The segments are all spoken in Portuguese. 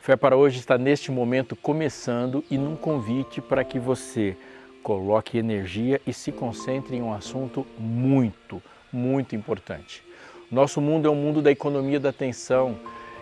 Fé para Hoje está neste momento começando e num convite para que você coloque energia e se concentre em um assunto muito importante. Nosso mundo é um mundo da economia da atenção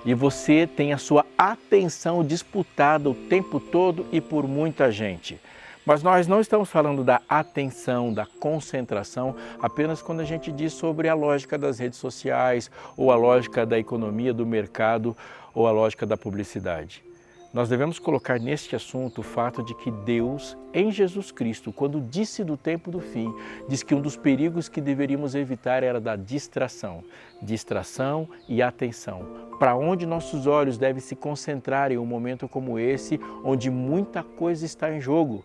e você tem a sua atenção disputada o tempo todo e por muita gente. Mas nós não estamos falando da atenção, da concentração, apenas quando a gente diz sobre a lógica das redes sociais, ou a lógica da economia, do mercado, ou a lógica da publicidade. Nós devemos colocar neste assunto o fato de que Deus, em Jesus Cristo, quando disse do tempo do fim, diz que um dos perigos que deveríamos evitar era da distração. Distração e atenção. Para onde nossos olhos devem se concentrar em um momento como esse, onde muita coisa está em jogo.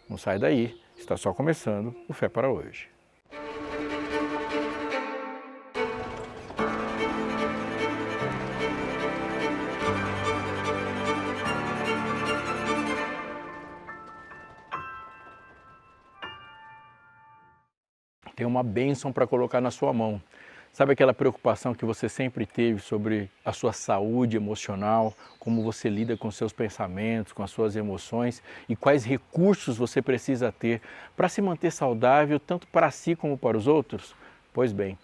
Não sai daí, está só começando o Fé para Hoje. Tem uma bênção para colocar na sua mão. Sabe aquela preocupação que você sempre teve sobre a sua saúde emocional, como você lida com seus pensamentos, com as suas emoções e quais recursos você precisa ter para se manter saudável tanto para si como para os outros? Pois bem,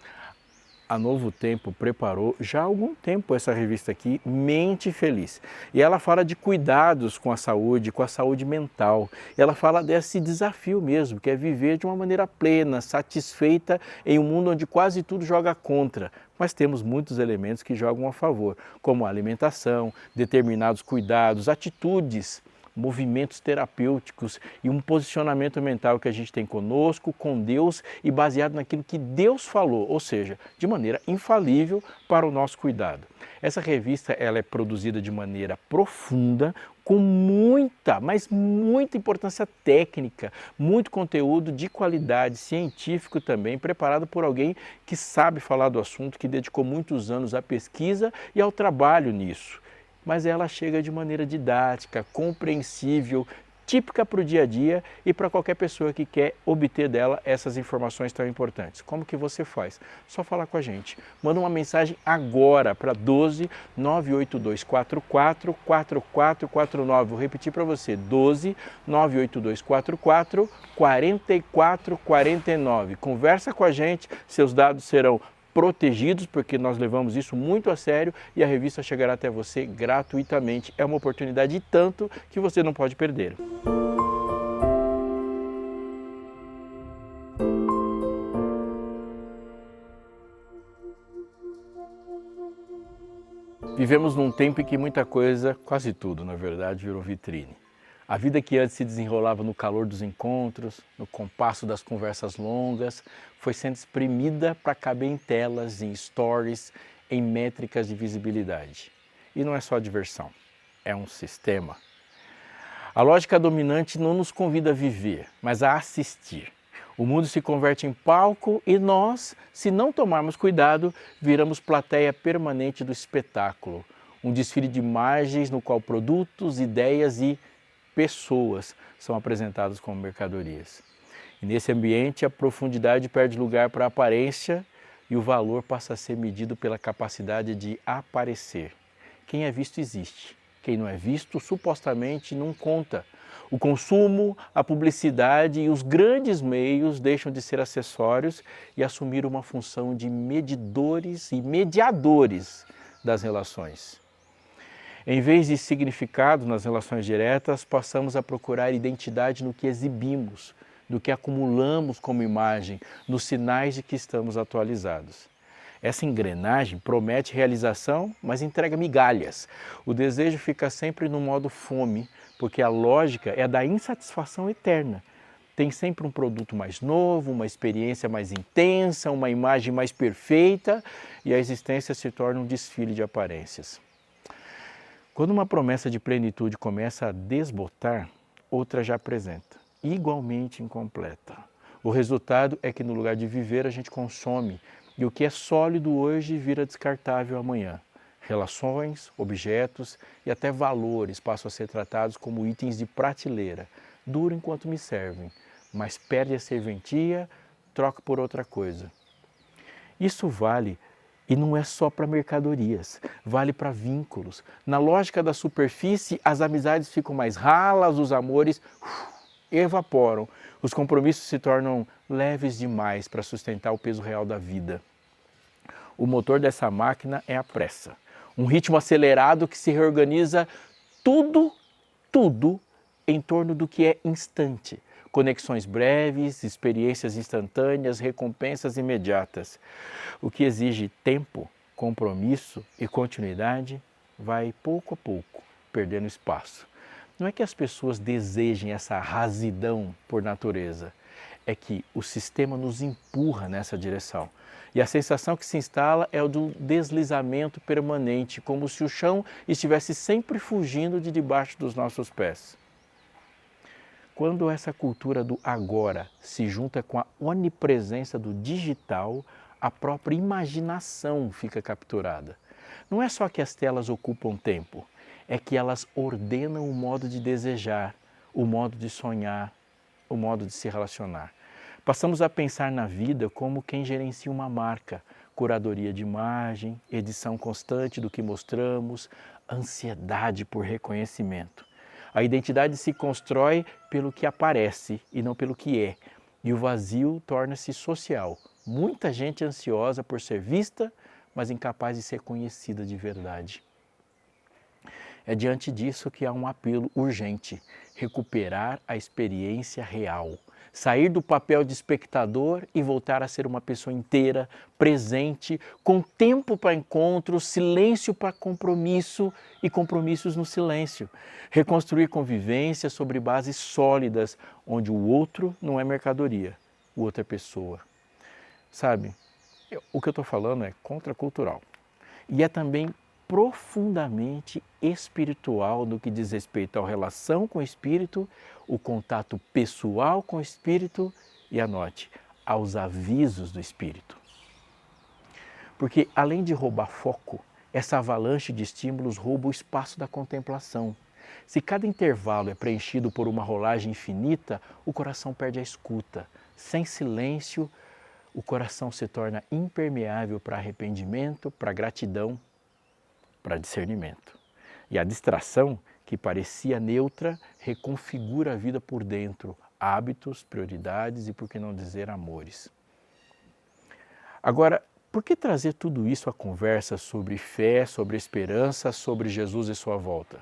a Novo Tempo preparou já há algum tempo essa revista aqui, Mente Feliz. E ela fala de cuidados com a saúde mental. Ela fala desse desafio mesmo, que é viver de uma maneira plena, satisfeita em um mundo onde quase tudo joga contra. Mas temos muitos elementos que jogam a favor, como a alimentação, determinados cuidados, atitudes, movimentos terapêuticos e um posicionamento mental que a gente tem conosco, com Deus e baseado naquilo que Deus falou, ou seja, de maneira infalível para o nosso cuidado. Essa revista ela é produzida de maneira profunda, com muita, mas muita importância técnica, muito conteúdo de qualidade, científico também, preparado por alguém que sabe falar do assunto, que dedicou muitos anos à pesquisa e ao trabalho nisso. Mas ela chega de maneira didática, compreensível, típica para o dia a dia e para qualquer pessoa que quer obter dela essas informações tão importantes. Como que você faz? Só falar com a gente. Manda uma mensagem agora para 12 98244 4449. Vou repetir para você, 12 98244 4449. Conversa com a gente, seus dados serão protegidos, porque nós levamos isso muito a sério e a revista chegará até você gratuitamente. É uma oportunidade e tanto que você não pode perder. Vivemos num tempo em que muita coisa, quase tudo na verdade, virou vitrine. A vida que antes se desenrolava no calor dos encontros, no compasso das conversas longas, foi sendo espremida para caber em telas, em stories, em métricas de visibilidade. E não é só diversão, é um sistema. A lógica dominante não nos convida a viver, mas a assistir. O mundo se converte em palco e nós, se não tomarmos cuidado, viramos plateia permanente do espetáculo. Um desfile de imagens no qual produtos, ideias e pessoas são apresentadas como mercadorias. E nesse ambiente a profundidade perde lugar para a aparência e o valor passa a ser medido pela capacidade de aparecer. Quem é visto existe, quem não é visto supostamente não conta. O consumo, a publicidade e os grandes meios deixam de ser acessórios e assumir uma função de medidores e mediadores das relações. Em vez de significado nas relações diretas, passamos a procurar identidade no que exibimos, no que acumulamos como imagem, nos sinais de que estamos atualizados. Essa engrenagem promete realização, mas entrega migalhas. O desejo fica sempre no modo fome, porque a lógica é da insatisfação eterna. Tem sempre um produto mais novo, uma experiência mais intensa, uma imagem mais perfeita e a existência se torna um desfile de aparências. Quando uma promessa de plenitude começa a desbotar, outra já apresenta, igualmente incompleta. O resultado é que no lugar de viver a gente consome e o que é sólido hoje vira descartável amanhã. Relações, objetos e até valores passam a ser tratados como itens de prateleira. Duro enquanto me servem, mas perde a serventia, troca por outra coisa. Isso vale E não é só para mercadorias, vale para vínculos. Na lógica da superfície, as amizades ficam mais ralas, os amores evaporam, os compromissos se tornam leves demais para sustentar o peso real da vida. O motor dessa máquina é a pressa, um ritmo acelerado que se reorganiza tudo em torno do que é instante. Conexões breves, experiências instantâneas, recompensas imediatas. O que exige tempo, compromisso e continuidade vai pouco a pouco perdendo espaço. Não é que as pessoas desejem essa rasidão por natureza, é que o sistema nos empurra nessa direção. E a sensação que se instala é o do deslizamento permanente, como se o chão estivesse sempre fugindo de debaixo dos nossos pés. Quando essa cultura do agora se junta com a onipresença do digital, a própria imaginação fica capturada. Não é só que as telas ocupam tempo, é que elas ordenam o modo de desejar, o modo de sonhar, o modo de se relacionar. Passamos a pensar na vida como quem gerencia uma marca, curadoria de imagem, edição constante do que mostramos, ansiedade por reconhecimento. A identidade se constrói pelo que aparece e não pelo que é. E o vazio torna-se social. Muita gente ansiosa por ser vista, mas incapaz de ser conhecida de verdade. É diante disso que há um apelo urgente: recuperar a experiência real. Sair do papel de espectador e voltar a ser uma pessoa inteira, presente, com tempo para encontro, silêncio para compromisso e compromissos no silêncio. Reconstruir convivência sobre bases sólidas, onde o outro não é mercadoria, o outro é pessoa. Sabe, o que eu estou falando é contracultural. E é também profundamente espiritual no que diz respeito à relação com o Espírito, o contato pessoal com o Espírito e, anote, aos avisos do Espírito. Porque além de roubar foco, essa avalanche de estímulos rouba o espaço da contemplação. Se cada intervalo é preenchido por uma rolagem infinita, o coração perde a escuta. Sem silêncio, o coração se torna impermeável para arrependimento, para gratidão, para discernimento. E a distração, que parecia neutra, reconfigura a vida por dentro, hábitos, prioridades e, por que não dizer, amores. Agora, por que trazer tudo isso à conversa sobre fé, sobre esperança, sobre Jesus e sua volta?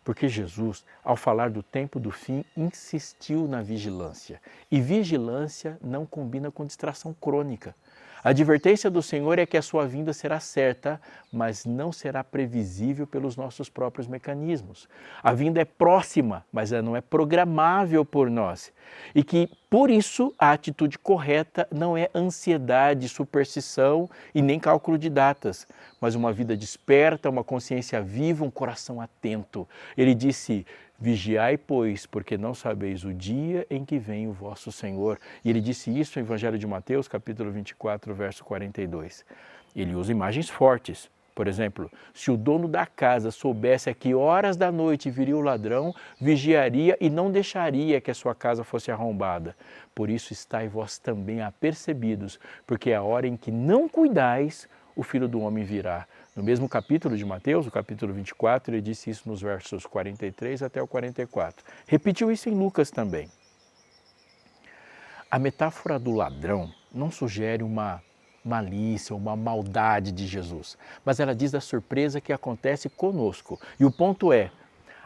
Porque Jesus, ao falar do tempo do fim, insistiu na vigilância. E vigilância não combina com distração crônica. A advertência do Senhor é que a sua vinda será certa, mas não será previsível pelos nossos próprios mecanismos. A vinda é próxima, mas ela não é programável por nós. E que, por isso, a atitude correta não é ansiedade, superstição e nem cálculo de datas, mas uma vida desperta, uma consciência viva, um coração atento. Ele disse: vigiai, pois, porque não sabeis o dia em que vem o vosso Senhor. E ele disse isso no Evangelho de Mateus, capítulo 24, verso 42. Ele usa imagens fortes. Por exemplo, se o dono da casa soubesse a que horas da noite viria o ladrão, vigiaria e não deixaria que a sua casa fosse arrombada. Por isso estai vós também apercebidos, porque é a hora em que não cuidais, o Filho do Homem virá. No mesmo capítulo de Mateus, o capítulo 24, ele disse isso nos versos 43 até o 44. Repetiu isso em Lucas também. A metáfora do ladrão não sugere uma malícia, uma maldade de Jesus, mas ela diz da surpresa que acontece conosco. E o ponto é,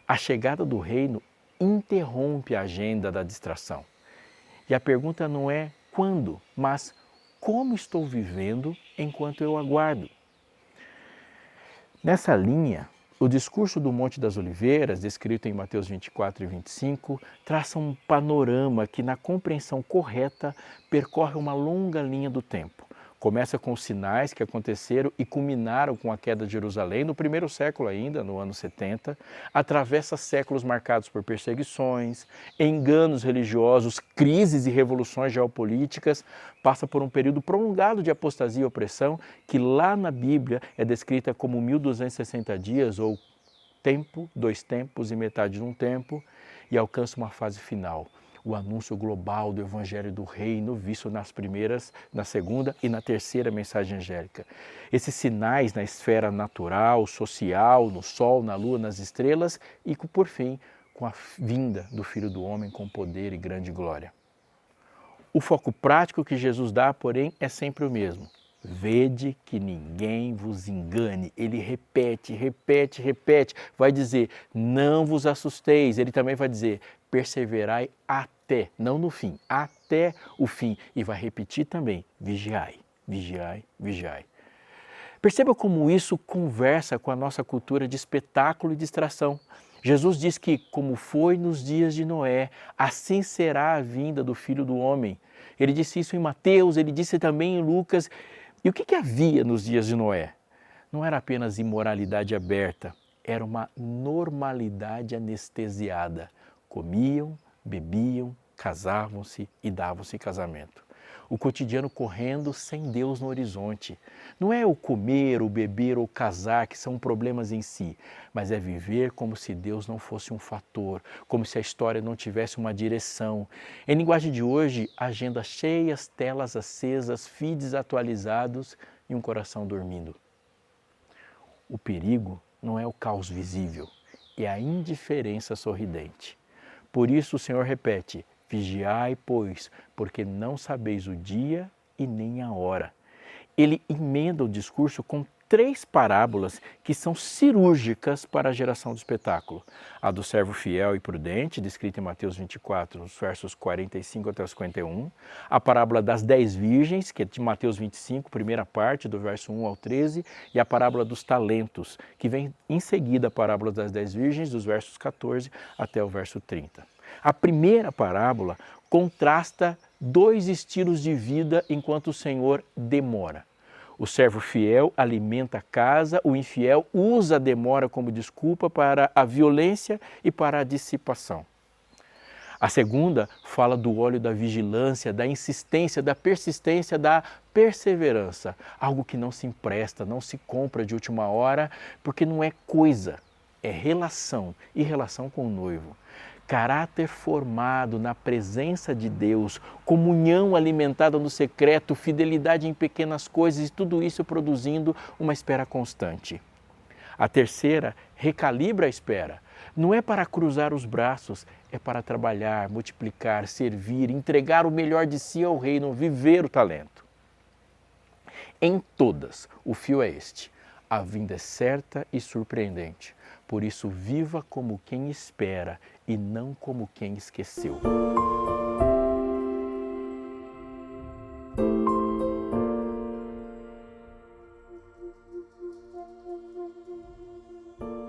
a chegada do reino interrompe a agenda da distração. E a pergunta não é quando, mas como estou vivendo enquanto eu aguardo. Nessa linha, o discurso do Monte das Oliveiras, descrito em Mateus 24 e 25, traça um panorama que, na compreensão correta, percorre uma longa linha do tempo. Começa com os sinais que aconteceram e culminaram com a queda de Jerusalém no primeiro século ainda, no ano 70, atravessa séculos marcados por perseguições, enganos religiosos, crises e revoluções geopolíticas, passa por um período prolongado de apostasia e opressão, que lá na Bíblia é descrita como 1260 dias, ou tempo, 2 tempos e metade de um tempo, e alcança uma fase final. o anúncio global do Evangelho do Reino, visto na segunda e na terceira mensagem angélica. Esses sinais na esfera natural, social, no sol, na lua, nas estrelas e, por fim, com a vinda do Filho do Homem com poder e grande glória. O foco prático que Jesus dá, porém, é sempre o mesmo. Vede que ninguém vos engane. Ele repete, repete, repete. Vai dizer, não vos assusteis. Ele também vai dizer, perseverai até, não no fim, até o fim. E vai repetir também, vigiai, vigiai, vigiai. Perceba como isso conversa com a nossa cultura de espetáculo e distração. Jesus diz que, como foi nos dias de Noé, assim será a vinda do Filho do Homem. Ele disse isso em Mateus, ele disse também em Lucas. E o que havia nos dias de Noé? Não era apenas imoralidade aberta, era uma normalidade anestesiada. Comiam, bebiam, casavam-se e davam-se em casamento. O cotidiano correndo sem Deus no horizonte. Não é o comer, o beber ou casar que são problemas em si, mas é viver como se Deus não fosse um fator, como se a história não tivesse uma direção. Em linguagem de hoje, agendas cheias, telas acesas, feeds atualizados e um coração dormindo. O perigo não é o caos visível, é a indiferença sorridente. Por isso o Senhor repete, vigiai, pois, porque não sabeis o dia e nem a hora. Ele emenda o discurso com 3 parábolas que são cirúrgicas para a geração do espetáculo. A do servo fiel e prudente, descrita em Mateus 24, nos versos 45 até os 51. A parábola das 10 virgens, que é de Mateus 25, primeira parte, do verso 1 ao 13. E a parábola dos talentos, que vem em seguida a parábola das 10 virgens, dos versos 14 até o verso 30. A primeira parábola contrasta 2 estilos de vida enquanto o Senhor demora. O servo fiel alimenta a casa, o infiel usa a demora como desculpa para a violência e para a dissipação. A segunda fala do óleo da vigilância, da insistência, da persistência, da perseverança. Algo que não se empresta, não se compra de última hora, porque não é coisa, é relação e relação com o noivo. Caráter formado na presença de Deus, comunhão alimentada no secreto, fidelidade em pequenas coisas e tudo isso produzindo uma espera constante. A terceira recalibra a espera. Não é para cruzar os braços, é para trabalhar, multiplicar, servir, entregar o melhor de si ao reino, viver o talento. Em todas, o fio é este. A vinda é certa e surpreendente. Por isso, viva como quem espera e não como quem esqueceu.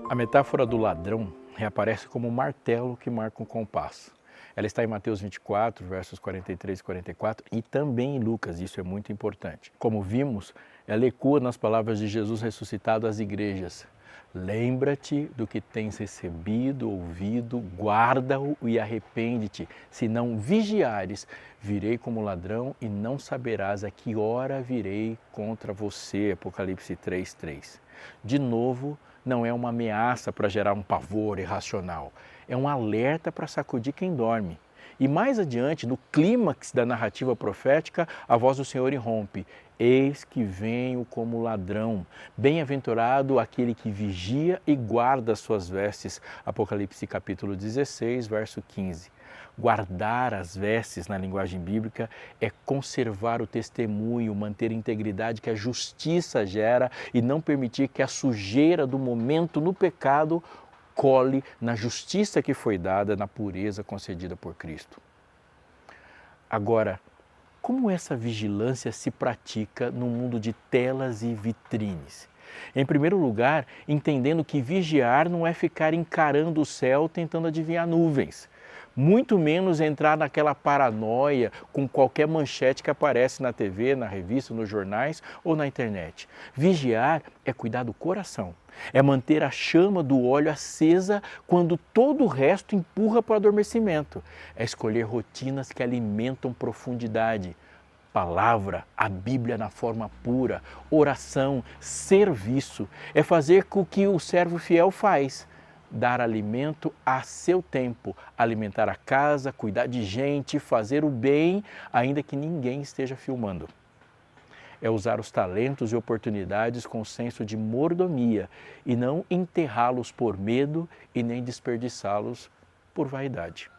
A metáfora do ladrão reaparece como um martelo que marca um compasso. Ela está em Mateus 24, versos 43 e 44 e também em Lucas, isso é muito importante. Como vimos, ela ecoa nas palavras de Jesus ressuscitado às igrejas. Lembra-te do que tens recebido, ouvido, guarda-o e arrepende-te. Se não vigiares, virei como ladrão e não saberás a que hora virei contra você. Apocalipse 3:3. De novo, não é uma ameaça para gerar um pavor irracional. É um alerta para sacudir quem dorme. E mais adiante, no clímax da narrativa profética, a voz do Senhor irrompe. Eis que venho como ladrão. Bem-aventurado aquele que vigia e guarda as suas vestes. Apocalipse capítulo 16, verso 15. Guardar as vestes, na linguagem bíblica, é conservar o testemunho, manter a integridade que a justiça gera e não permitir que a sujeira do momento no pecado cole na justiça que foi dada, na pureza concedida por Cristo. Agora, como essa vigilância se pratica no mundo de telas e vitrines? Em primeiro lugar, entendendo que vigiar não é ficar encarando o céu tentando adivinhar nuvens. Muito menos entrar naquela paranoia com qualquer manchete que aparece na TV, na revista, nos jornais ou na internet. Vigiar é cuidar do coração, é manter a chama do óleo acesa quando todo o resto empurra para o adormecimento. É escolher rotinas que alimentam profundidade. Palavra, a Bíblia na forma pura, oração, serviço. É fazer com o que o servo fiel faz. dar alimento a seu tempo, alimentar a casa, cuidar de gente, fazer o bem, ainda que ninguém esteja filmando. É usar os talentos e oportunidades com senso de mordomia e não enterrá-los por medo e nem desperdiçá-los por vaidade.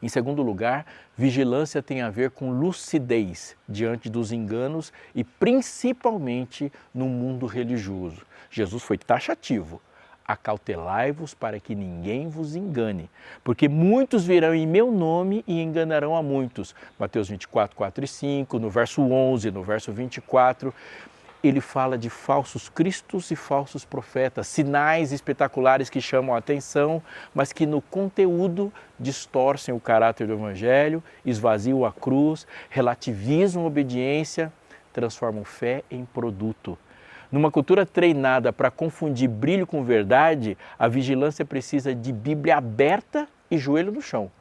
Em segundo lugar, vigilância tem a ver com lucidez diante dos enganos e principalmente no mundo religioso. Jesus foi taxativo. Acautelai-vos para que ninguém vos engane, porque muitos virão em meu nome e enganarão a muitos. Mateus 24, 4 e 5, no verso 11, no verso 24, ele fala de falsos cristos e falsos profetas, sinais espetaculares que chamam a atenção, mas que no conteúdo distorcem o caráter do Evangelho, esvaziam a cruz, relativizam a obediência, transformam fé em produto. Numa cultura treinada para confundir brilho com verdade, a vigilância precisa de Bíblia aberta e joelho no chão.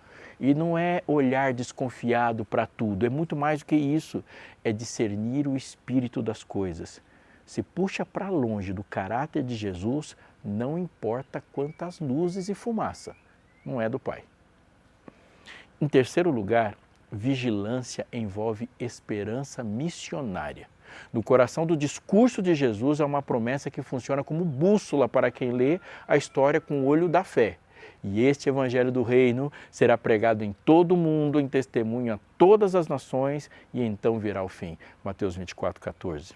E não é olhar desconfiado para tudo, é muito mais do que isso, é discernir o espírito das coisas. Se puxa para longe do caráter de Jesus, não importa quantas luzes e fumaça, não é do Pai. Em terceiro lugar, vigilância envolve esperança missionária. No coração do discurso de Jesus há uma promessa que funciona como bússola para quem lê a história com o olho da fé. E este Evangelho do Reino será pregado em todo o mundo, em testemunho a todas as nações, e então virá o fim. Mateus 24, 14.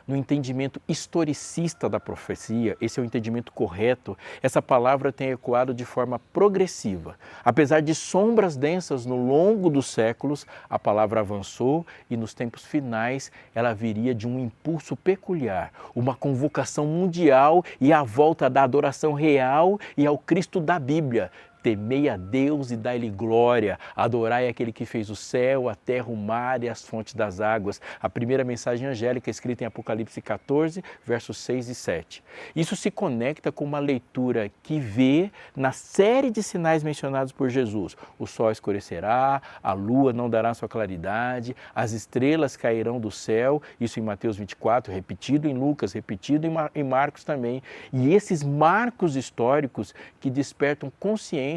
No entendimento historicista da profecia, esse é o entendimento correto, essa palavra tem ecoado de forma progressiva. Apesar de sombras densas no longo dos séculos, a palavra avançou e nos tempos finais ela viria de um impulso peculiar, uma convocação mundial e a volta da adoração real e ao Cristo da Bíblia. Temei a Deus e dai-lhe glória, adorai aquele que fez o céu, a terra, o mar e as fontes das águas. A primeira mensagem angélica escrita em Apocalipse 14, versos 6 e 7. Isso se conecta com uma leitura que vê na série de sinais mencionados por Jesus. O sol escurecerá, a lua não dará sua claridade, as estrelas cairão do céu, isso em Mateus 24, repetido em Lucas, repetido em Marcos também. E esses marcos históricos que despertam consciência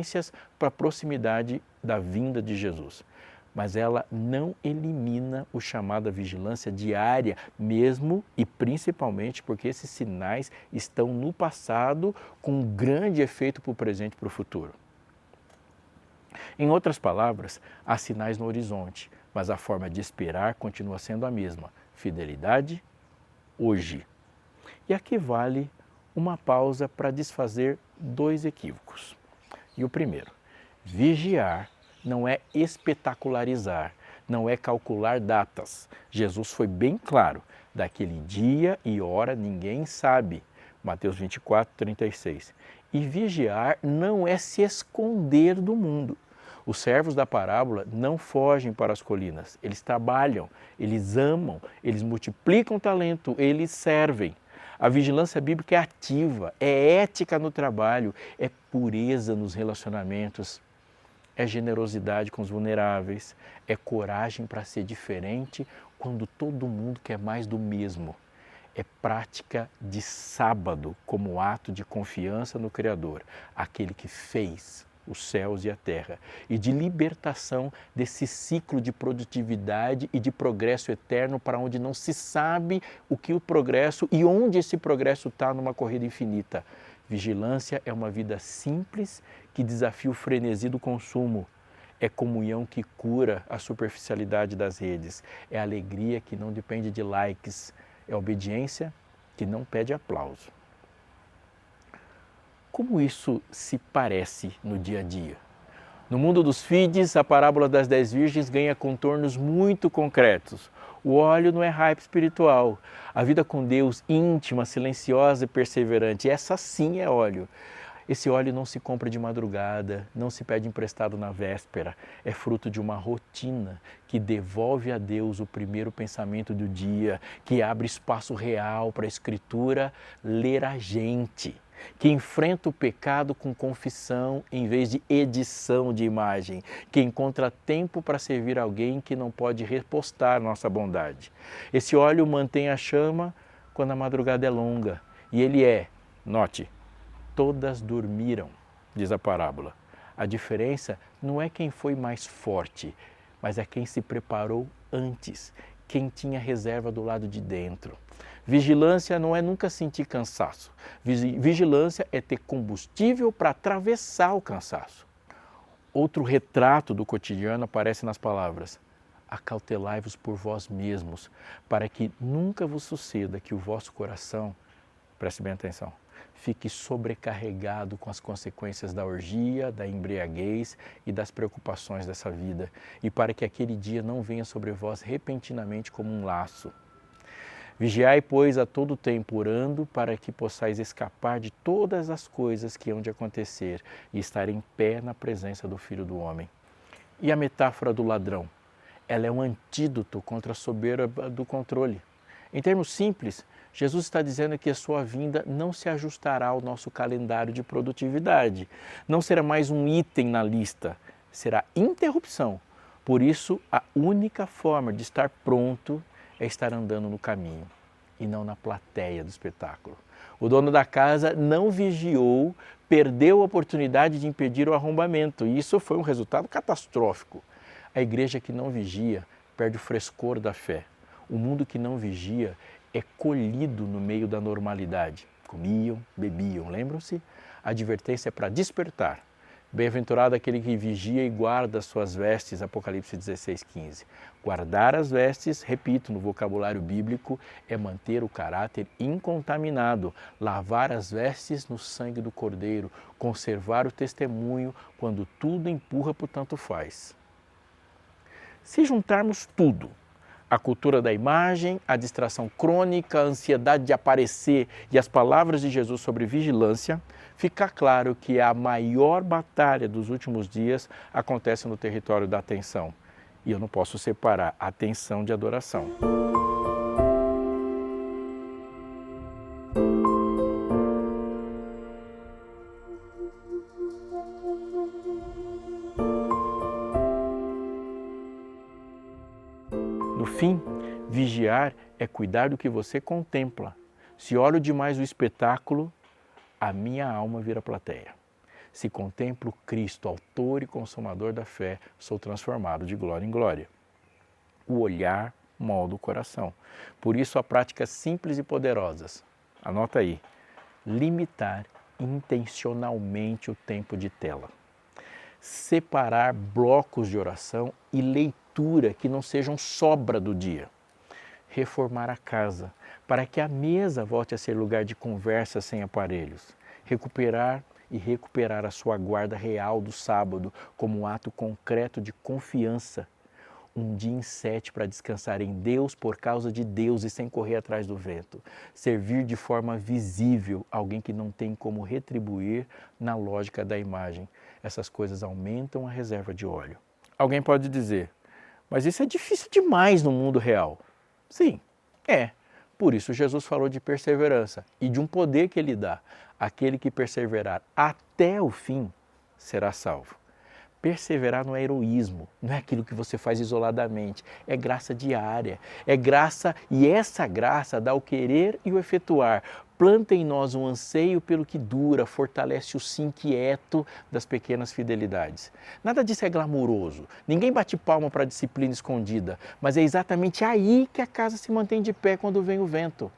para a proximidade da vinda de Jesus. Mas ela não elimina o chamado à vigilância diária, mesmo e principalmente porque esses sinais estão no passado com um grande efeito para o presente e para o futuro. Em outras palavras, há sinais no horizonte, mas a forma de esperar continua sendo a mesma: fidelidade hoje. E aqui vale uma pausa para desfazer dois equívocos. E o primeiro, vigiar não é espetacularizar, não é calcular datas. Jesus foi bem claro, daquele dia e hora ninguém sabe. Mateus 24, 36. E vigiar não é se esconder do mundo. Os servos da parábola não fogem para as colinas, eles trabalham, eles amam, eles multiplicam talento, eles servem. A vigilância bíblica é ativa, é ética no trabalho, é pureza nos relacionamentos, é generosidade com os vulneráveis, é coragem para ser diferente quando todo mundo quer mais do mesmo. É prática de sábado como ato de confiança no Criador, aquele que fez os céus e a terra, e de libertação desse ciclo de produtividade e de progresso eterno para onde não se sabe o que o progresso e onde esse progresso está numa corrida infinita. Vigilância é uma vida simples que desafia o frenesi do consumo. É comunhão que cura a superficialidade das redes. É alegria que não depende de likes. É obediência que não pede aplauso. Como isso se parece no dia a dia? No mundo dos feeds, a parábola das 10 virgens ganha contornos muito concretos. O óleo não é hype espiritual. A vida com Deus, íntima, silenciosa e perseverante, essa sim é óleo. Esse óleo não se compra de madrugada, não se pede emprestado na véspera. É fruto de uma rotina que devolve a Deus o primeiro pensamento do dia, que abre espaço real para a Escritura ler a gente, que enfrenta o pecado com confissão em vez de edição de imagem, que encontra tempo para servir alguém que não pode repostar nossa bondade. Esse óleo mantém a chama quando a madrugada é longa e ele é, note, todas dormiram, diz a parábola. A diferença não é quem foi mais forte, mas é quem se preparou antes, quem tinha reserva do lado de dentro. Vigilância não é nunca sentir cansaço. Vigilância é ter combustível para atravessar o cansaço. Outro retrato do cotidiano aparece nas palavras: acautelai-vos por vós mesmos, para que nunca vos suceda que o vosso coração, preste bem atenção, fique sobrecarregado com as consequências da orgia, da embriaguez e das preocupações dessa vida, e para que aquele dia não venha sobre vós repentinamente como um laço. Vigiai, pois, a todo tempo, orando, para que possais escapar de todas as coisas que hão de acontecer e estar em pé na presença do Filho do Homem. E a metáfora do ladrão? Ela é um antídoto contra a soberba do controle. Em termos simples, Jesus está dizendo que a sua vinda não se ajustará ao nosso calendário de produtividade. Não será mais um item na lista, será interrupção. Por isso, a única forma de estar pronto é estar andando no caminho e não na plateia do espetáculo. O dono da casa não vigiou, perdeu a oportunidade de impedir o arrombamento e isso foi um resultado catastrófico. A igreja que não vigia perde o frescor da fé. O mundo que não vigia é colhido no meio da normalidade. Comiam, bebiam, lembram-se? A advertência é para despertar. Bem-aventurado aquele que vigia e guarda as suas vestes, Apocalipse 16:15. Guardar as vestes, repito, no vocabulário bíblico, é manter o caráter incontaminado, lavar as vestes no sangue do Cordeiro, conservar o testemunho quando tudo empurra para o tanto faz. Se juntarmos tudo, a cultura da imagem, a distração crônica, a ansiedade de aparecer e as palavras de Jesus sobre vigilância, fica claro que a maior batalha dos últimos dias acontece no território da atenção. E eu não posso separar atenção de adoração. No fim, vigiar é cuidar do que você contempla. Se olho demais o espetáculo, a minha alma vira plateia. Se contemplo Cristo, autor e consumador da fé, sou transformado de glória em glória. O olhar molda o coração. Por isso, há práticas simples e poderosas. Anota aí. Limitar intencionalmente o tempo de tela. Separar blocos de oração e leitura que não sejam sobra do dia. Reformar a casa, para que a mesa volte a ser lugar de conversa sem aparelhos. Recuperar a sua guarda real do sábado como um ato concreto de confiança. Um dia em 7 para descansar em Deus por causa de Deus e sem correr atrás do vento. Servir de forma visível alguém que não tem como retribuir na lógica da imagem. Essas coisas aumentam a reserva de óleo. Alguém pode dizer, mas isso é difícil demais no mundo real. Sim, é. Por isso Jesus falou de perseverança e de um poder que Ele dá. Aquele que perseverar até o fim será salvo. Perseverar não é heroísmo, não é aquilo que você faz isoladamente, é graça diária, é graça e essa graça dá o querer e o efetuar. Planta em nós um anseio pelo que dura, fortalece o sim quieto das pequenas fidelidades. Nada disso é glamouroso, ninguém bate palma para a disciplina escondida, mas é exatamente aí que a casa se mantém de pé quando vem o vento.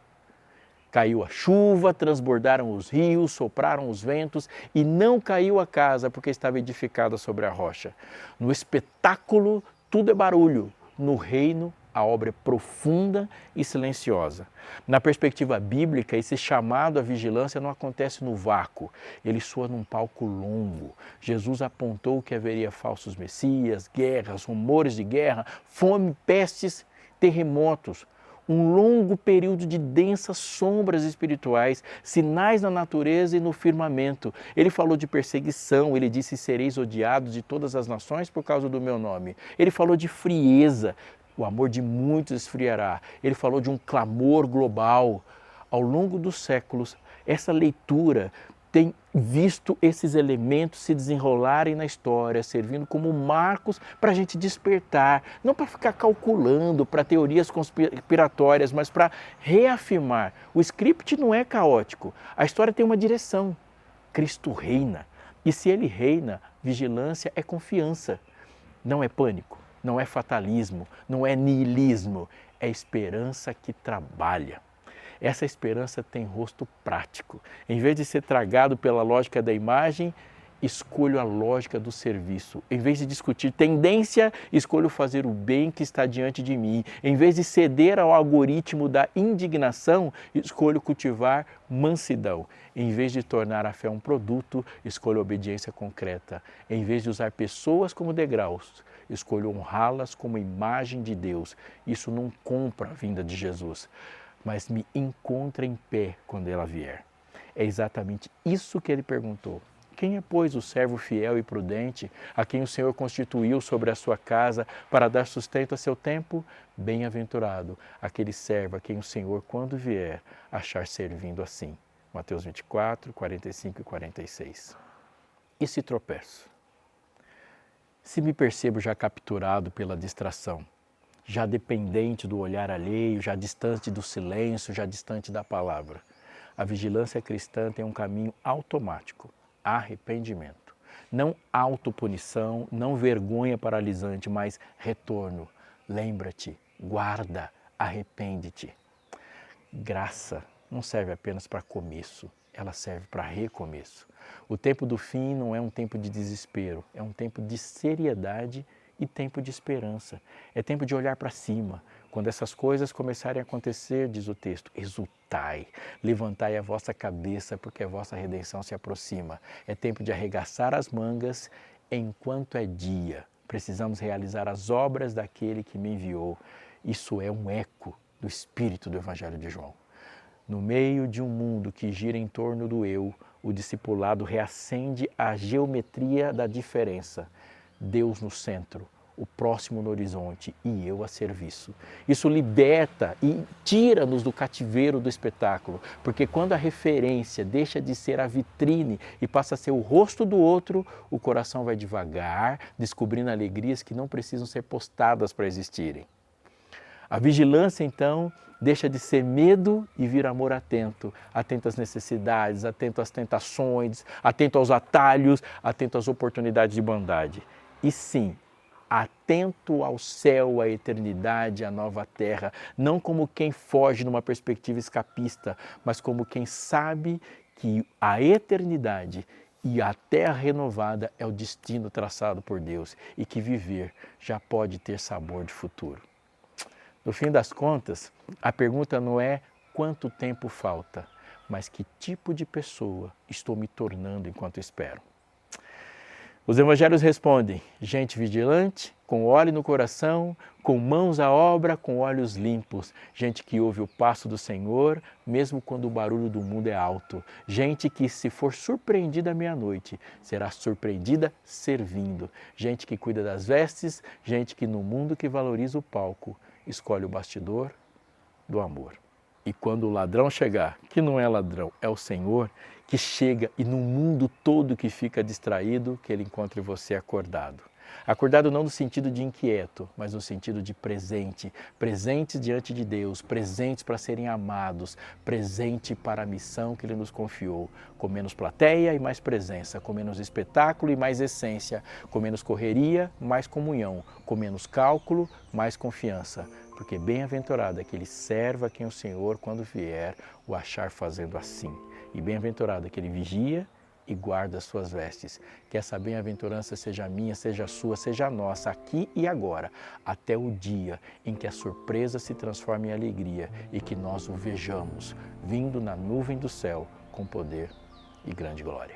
Caiu a chuva, transbordaram os rios, sopraram os ventos e não caiu a casa porque estava edificada sobre a rocha. No espetáculo, tudo é barulho. No reino, a obra é profunda e silenciosa. Na perspectiva bíblica, esse chamado à vigilância não acontece no vácuo. Ele soa num palco longo. Jesus apontou que haveria falsos messias, guerras, rumores de guerra, fome, pestes, terremotos. Um longo período de densas sombras espirituais, sinais na natureza e no firmamento. Ele falou de perseguição, ele disse, sereis odiados de todas as nações por causa do meu nome. Ele falou de frieza, o amor de muitos esfriará. Ele falou de um clamor global. Ao longo dos séculos, essa leitura tem visto esses elementos se desenrolarem na história, servindo como marcos para a gente despertar, não para ficar calculando para teorias conspiratórias, mas para reafirmar. O script não é caótico, a história tem uma direção. Cristo reina. E se Ele reina, vigilância é confiança. Não é pânico, não é fatalismo, não é niilismo. É esperança que trabalha. Essa esperança tem rosto prático. Em vez de ser tragado pela lógica da imagem, escolho a lógica do serviço. Em vez de discutir tendência, escolho fazer o bem que está diante de mim. Em vez de ceder ao algoritmo da indignação, escolho cultivar mansidão. Em vez de tornar a fé um produto, escolho a obediência concreta. Em vez de usar pessoas como degraus, escolho honrá-las como imagem de Deus. Isso não compra a vinda de Jesus, mas me encontra em pé quando ela vier. É exatamente isso que ele perguntou. Quem é, pois, o servo fiel e prudente, a quem o Senhor constituiu sobre a sua casa para dar sustento a seu tempo? Bem-aventurado aquele servo a quem o Senhor, quando vier, achar servindo assim. Mateus 24, 45 e 46. E se tropeço? Se me percebo já capturado pela distração, já dependente do olhar alheio, já distante do silêncio, já distante da palavra, a vigilância cristã tem um caminho automático. Arrependimento. Não autopunição, não vergonha paralisante, mas retorno. Lembra-te, guarda, arrepende-te. Graça não serve apenas para começo, ela serve para recomeço. O tempo do fim não é um tempo de desespero, é um tempo de seriedade e tempo de esperança. É tempo de olhar para cima. Quando essas coisas começarem a acontecer, diz o texto, exultai, levantai a vossa cabeça, porque a vossa redenção se aproxima. É tempo de arregaçar as mangas enquanto é dia. Precisamos realizar as obras daquele que me enviou. Isso é um eco do espírito do Evangelho de João. No meio de um mundo que gira em torno do eu, o discipulado reacende a geometria da diferença. Deus no centro, o próximo no horizonte e eu a serviço. Isso liberta e tira-nos do cativeiro do espetáculo, porque quando a referência deixa de ser a vitrine e passa a ser o rosto do outro, o coração vai devagar, descobrindo alegrias que não precisam ser postadas para existirem. A vigilância, então, deixa de ser medo e vira amor atento. Atento às necessidades, atento às tentações, atento aos atalhos, atento às oportunidades de bondade. E sim, atento ao céu, à eternidade, à nova terra, não como quem foge numa perspectiva escapista, mas como quem sabe que a eternidade e a terra renovada é o destino traçado por Deus e que viver já pode ter sabor de futuro. No fim das contas, a pergunta não é quanto tempo falta, mas que tipo de pessoa estou me tornando enquanto espero. Os evangelhos respondem, gente vigilante, com óleo no coração, com mãos à obra, com olhos limpos. Gente que ouve o passo do Senhor, mesmo quando o barulho do mundo é alto. Gente que, se for surpreendida à meia-noite, será surpreendida servindo. Gente que cuida das vestes, gente que no mundo que valoriza o palco, escolhe o bastidor do amor. E quando o ladrão chegar, que não é ladrão, é o Senhor, que chega e no mundo todo que fica distraído, que Ele encontre você acordado. Acordado não no sentido de inquieto, mas no sentido de presente. Presentes diante de Deus, presentes para serem amados, presente para a missão que Ele nos confiou. Com menos plateia e mais presença, com menos espetáculo e mais essência, com menos correria, mais comunhão, com menos cálculo, mais confiança. Porque bem-aventurado é aquele servo a quem o Senhor, quando vier, o achar fazendo assim. E bem-aventurado é aquele vigia e guarda as suas vestes. Que essa bem-aventurança seja minha, seja sua, seja nossa, aqui e agora, até o dia em que a surpresa se transforme em alegria e que nós o vejamos vindo na nuvem do céu com poder e grande glória.